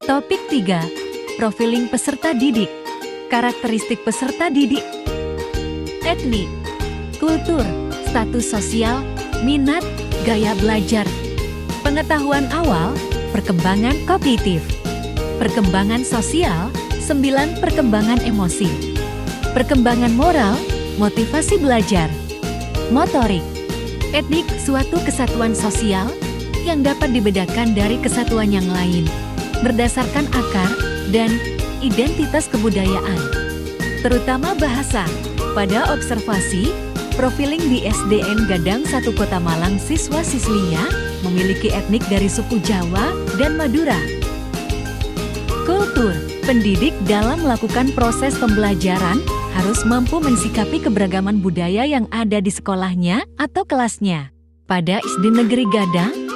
Topik 3. Profiling peserta didik. Karakteristik peserta didik. Etnik, kultur, status sosial, minat, gaya belajar. Pengetahuan awal, perkembangan kognitif. Perkembangan sosial, 9 perkembangan emosi. Perkembangan moral, motivasi belajar. Motorik, etnik suatu kesatuan sosial yang dapat dibedakan dari kesatuan yang lain berdasarkan akar dan identitas kebudayaan, terutama bahasa. Pada observasi, profiling di SDN Gadang 1 Kota Malang, siswa-siswinya memiliki etnik dari suku Jawa dan Madura. Kultur, pendidik dalam melakukan proses pembelajaran harus mampu mensikapi keberagaman budaya yang ada di sekolahnya atau kelasnya. Pada SD Negeri Gadang,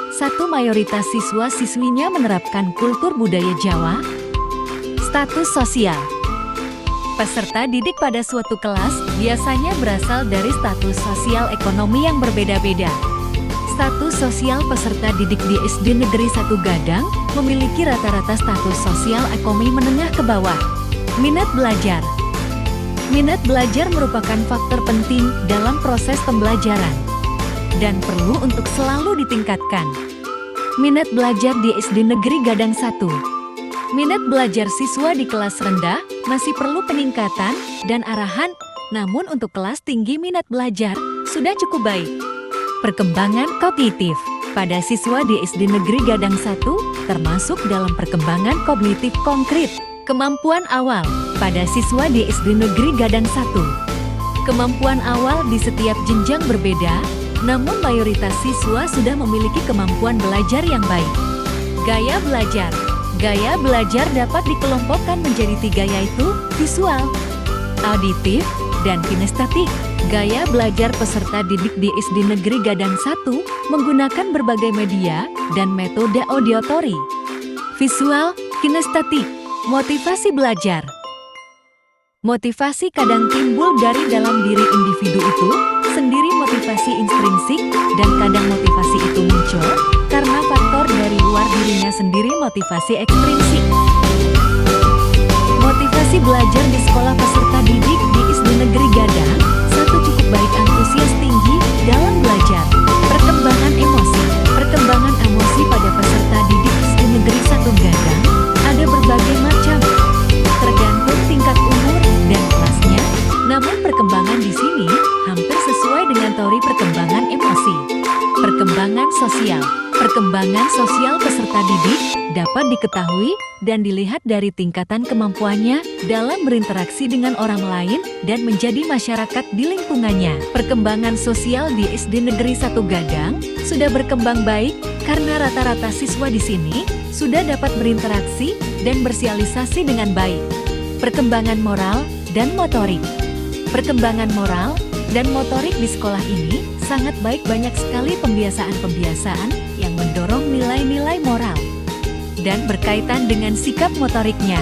mayoritas siswa-siswinya menerapkan kultur budaya Jawa. Status sosial. Peserta didik pada suatu kelas biasanya berasal dari status sosial ekonomi yang berbeda-beda. Status sosial peserta didik di SD Negeri 1 Gadang memiliki rata-rata status sosial ekonomi menengah ke bawah. Minat belajar. Minat belajar merupakan faktor penting dalam proses pembelajaran dan perlu untuk selalu ditingkatkan. Minat belajar di SD Negeri Gadang 1. Minat belajar siswa di kelas rendah masih perlu peningkatan dan arahan, namun untuk kelas tinggi minat belajar sudah cukup baik. Perkembangan kognitif pada siswa di SD Negeri Gadang 1 termasuk dalam perkembangan kognitif konkret. Kemampuan awal pada siswa di SD Negeri Gadang 1. Kemampuan awal di setiap jenjang berbeda, namun mayoritas siswa sudah memiliki kemampuan belajar yang baik. Gaya belajar. Gaya belajar dapat dikelompokkan menjadi 3, yaitu visual, auditif, dan kinestetik. Gaya belajar peserta didik di SD Negeri Gadang 1 menggunakan berbagai media dan metode auditory. Visual, kinestetik, motivasi belajar. Motivasi kadang timbul dari dalam diri individu itu sendiri, motivasi intrinsik, dan kadang motivasi itu muncul karena faktor dari luar dirinya sendiri, motivasi ekstrinsik. Motivasi belajar di sekolah peserta didik di SD Negeri Gadang 1 cukup baik, antusias tinggi dalam belajar. Perkembangan emosi. Perkembangan emosi pada peserta didik SD Negeri 1 Gadang ada berbagai macam, tergantung tingkat umur dan kelasnya, namun perkembangan di sini hampir sesuai dengan teori perkembangan emosi. Perkembangan sosial. Perkembangan sosial peserta didik dapat diketahui dan dilihat dari tingkatan kemampuannya dalam berinteraksi dengan orang lain dan menjadi masyarakat di lingkungannya. Perkembangan sosial di SD Negeri 1 Gadang sudah berkembang baik karena rata-rata siswa di sini sudah dapat berinteraksi dan bersosialisasi dengan baik. Perkembangan moral dan motorik. Perkembangan moral dan motorik di sekolah ini sangat baik, banyak sekali pembiasaan-pembiasaan yang mendorong nilai-nilai moral dan berkaitan dengan sikap motoriknya.